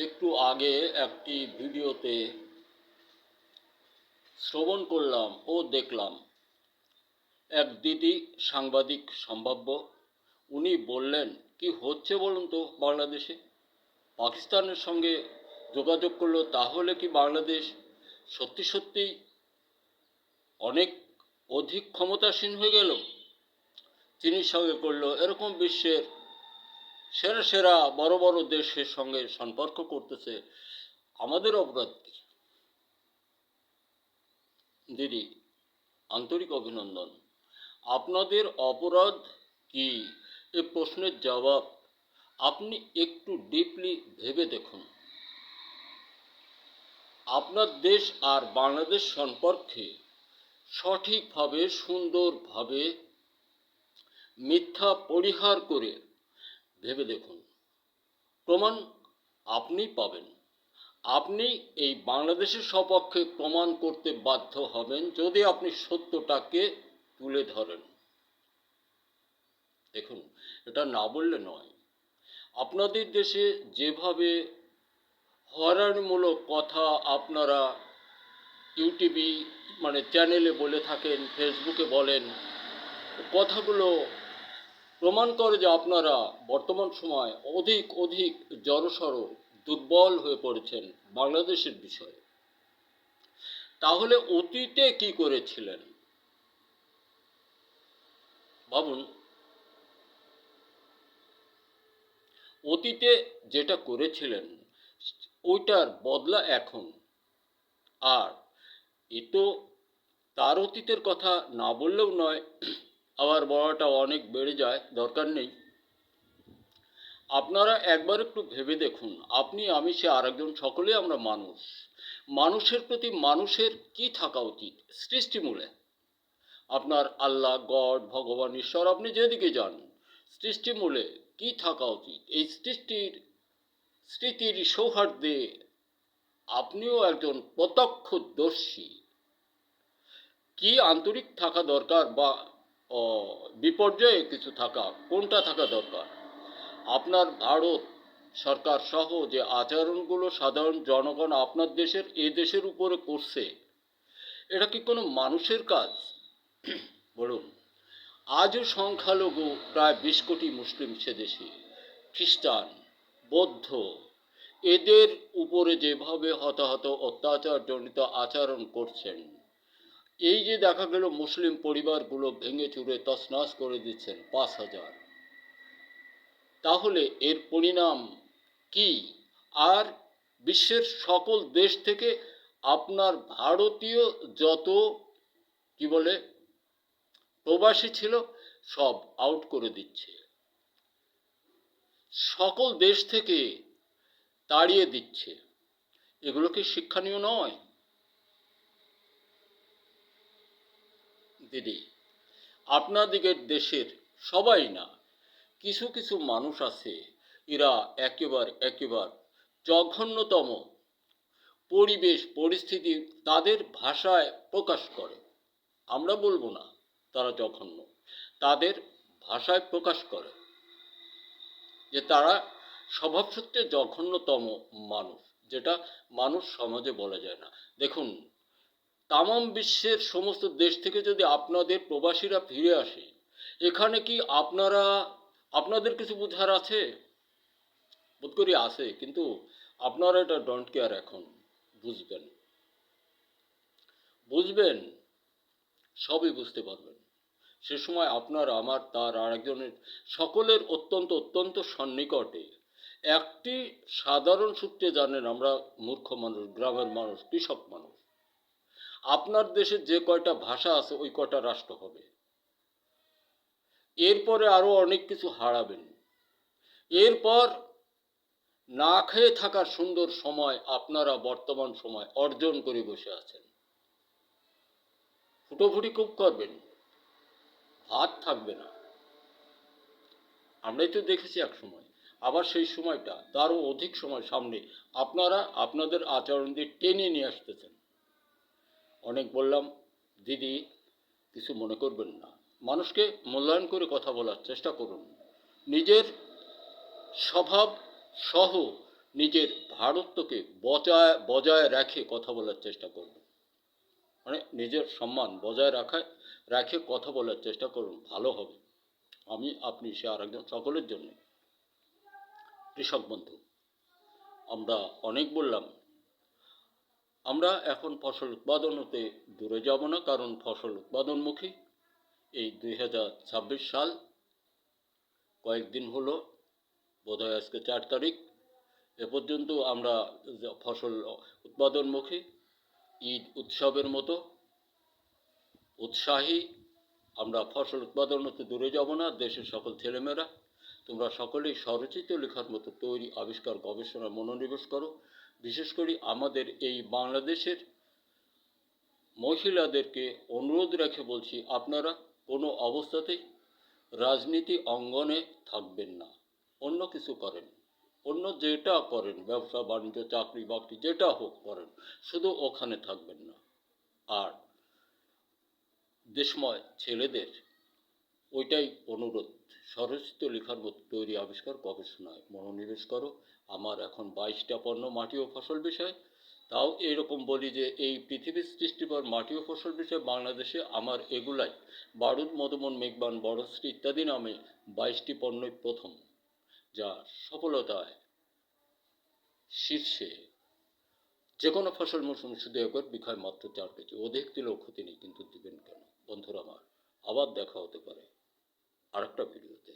একটু আগে একটি ভিডিওতে শ্রবণ করলাম ও দেখলাম এক দিদি সাংবাদিক সম্ভাব্য উনি বললেন কি হচ্ছে বলুন তো বাংলাদেশে। পাকিস্তানের সঙ্গে যোগাযোগ করলো, তাহলে কি বাংলাদেশ সত্যি সত্যি অনেক অধিক ক্ষমতাসীন হয়ে গেল? চীনের সঙ্গে করলো, এরকম বিশ্বের সেরা সেরা বড় বড় দেশের সঙ্গে সম্পর্ক করতেছে। আমাদের অপরাধ কি? দিদি, আন্তরিক অভিনন্দন। আপনাদের অপরাধ কি? এ প্রশ্নের জবাব আপনি একটু ডিপলি ভেবে দেখুন। আপনার দেশ আর বাংলাদেশ সম্পর্কে সঠিকভাবে সুন্দরভাবে মিথ্যা পরিহার করে ভেবে দেখুন, প্রমাণ আপনি পাবেন। আপনি এই বাংলাদেশের সপক্ষে প্রমাণ করতে বাধ্য হবেন যদি আপনি সত্যটাকে তুলে ধরেন। দেখুন, এটা না বললে নয়। আপনাদের দেশে যেভাবে হয়রানিমূলক কথা আপনারা ইউটিভি চ্যানেলে বলে থাকেন, ফেসবুকে বলেন, কথাগুলো প্রমাণ করে যে আপনারা বর্তমান সময় অধিক অধিক জড়সড় দুর্বল হয়ে পড়েছেন বাংলাদেশের বিষয়ে। তাহলে অতীতে কি করেছিলেন ভাবুন। অতীতে যেটা করেছিলেন ওইটার বদলা এখন। আর এ তো তার অতীতের কথা না বললেও নয়, আবার বলাটা অনেক বেড়ে যায়, দরকার নেই। আপনারা একবার একটু ভেবে দেখুন, আপনি, আমি, সে আরেকজন, সকলেই আমরা মানুষ। মানুষের প্রতি মানুষের কি থাকা উচিত? সৃষ্টিমূলে আপনার আল্লাহ, গড, ভগবান, ঈশ্বর, আপনি যেদিকে যান, সৃষ্টিমূলে কি থাকা উচিত? এই স্মৃতির সৌহার্দ্যে আপনিও একজন প্রত্যক্ষদর্শী। কি আন্তরিক থাকা দরকার বা বিপর্যয়ে কিছু থাকা, কোনটা থাকা দরকার? আপনার ভারত সরকার সহ যে আচরণগুলো সাধারণ জনগণ আপনার দেশের, এই দেশের উপরে করছে, এটা কি কোনো মানুষের কাজ? বলুন। আজও সংখ্যালঘু প্রায় 20 কোটি মুসলিম সে দেশে, খ্রিস্টান, বৌদ্ধ, এদের উপরে যেভাবে হতাহত অত্যাচারজনিত আচরণ করছেন, এই যে দেখা গেল মুসলিম পরিবারগুলো ভেঙে চুরে তছনছ করে দিচ্ছেন 5,000, তাহলে এর পরিণাম কি? আর বিশ্বের সকল দেশ থেকে আপনার ভারতীয় যত প্রবাসী ছিল সব আউট করে দিচ্ছে, সকল দেশ থেকে তাড়িয়ে দিচ্ছে। এগুলো কি শিক্ষণীয় নয়? দিদি, আপনাদিগের দেশের সবাই না, কিছু কিছু মানুষ আছে, এরা একেবার জঘন্যতম পরিবেশ পরিস্থিতি তাদের ভাষায় প্রকাশ করে। আমরা বলবো না তারা জঘন্য, তাদের ভাষায় প্রকাশ করে যে তারা স্বভাবসূত্রে জঘন্যতম মানুষ, যেটা মানুষ সমাজে বলা যায় না। দেখুন, তামাম বিশ্বের সমস্ত দেশ থেকে যদি আপনাদের প্রবাসীরা ফিরে আসে, এখানে কি আপনাদের কিছু বোঝার আছে? বোধ করি আছে, কিন্তু আপনারা এটা ডোন্ট কেয়ার। এখন বুঝবেন, সবই বুঝতে পারবেন। সে সময় আপনার, আমার, তার আরেকজনের, সকলের অত্যন্ত অত্যন্ত সন্নিকটে একটি সাধারণ সূত্রে জানেন, আমরা মূর্খ মানুষ, গ্রামের মানুষ, কৃষক মানুষ, আপনার দেশে যে কয়টা ভাষা আছে ওই কয়টা রাষ্ট্র হবে, এরপরে আরো অনেক কিছু হারাবেন। এরপর না খেয়ে থাকার সুন্দর সময় আপনারা বর্তমান সময় অর্জন করে বসে আছেন। ফুটোফুটি খুব করবেন, ভাত থাকবে না। আমরাই তো দেখেছি এক সময়। আবার সেই সময়টা তারও অধিক সময় সামনে আপনারা আপনাদের আচরণ দিয়ে টেনে নিয়ে আসতেছেন। অনেক বললাম দিদি, কিছু মনে করবেন না। মানুষকে মূল্যায়ন করে কথা বলার চেষ্টা করুন। নিজের স্বভাব সহ নিজের ভারতকে বজায় রেখে কথা বলার চেষ্টা করবেন। মানে নিজের সম্মান বজায় রেখে কথা বলার চেষ্টা করুন, ভালো হবে। আমি, আপনি, সে আর একজন, সকলের জন্য। কৃষক বন্ধু, আমরা অনেক বললাম। আমরা এখন ফসল উৎপাদন হতে দূরে যাব না, কারণ ফসল উৎপাদনমুখী। এই 2026 সাল, কয়েকদিন হলো, বোধহয় আজকে 4 তারিখ, এ পর্যন্ত আমরা ফসল উৎপাদনমুখী। ঈদ উৎসবের মতো উৎসাহী। আমরা ফসল উৎপাদন হতে দূরে যাব না। দেশের সকল ছেলেমেয়েরা, তোমরা সকলেই স্বরচিত লেখার মতো তৈরি, আবিষ্কার, গবেষণা মনোনিবেশ করো। বিশেষ করে আমাদের এই বাংলাদেশের মহিলাদেরকে অনুরোধ রেখে বলছি, আপনারা কোনো অবস্থাতেই রাজনীতি অঙ্গনে থাকবেন না। অন্য কিছু করেন, অন্য যেটা করেন, ব্যবসা বাণিজ্য, চাকরি বাকরি, যেটা হোক করেন, শুধু ওখানে থাকবেন না। আর দেশময় ছেলেদের ওইটাই অনুরোধ, স্বরচিত লেখার মতো তৈরি, আবিষ্কার, গবেষণায় মনোনিবেশ করো। আমার এখন 22টা পণ্য মাটি ও ফসল বিষয়। তাও এরকম বলি যে এই পৃথিবীর সৃষ্টিকর মাটি ও ফসল বিষয় বাংলাদেশে আমার এগুলাই বারুদ, মধুমন, মেঘবান, বড়শ্রী ইত্যাদি নামে 22টি পণ্যই প্রথম, যা সফলতায় শীর্ষে। যে কোনো ফসল মৌসুমে শুধু একবার বিঘায় মাত্র 4 কেজি, অধিক দিলেও ক্ষতি নেই, কিন্তু দিবেন কেন? বন্ধুরা আমার, আবার দেখা হতে পারে আরেকটা ভিডিওতে।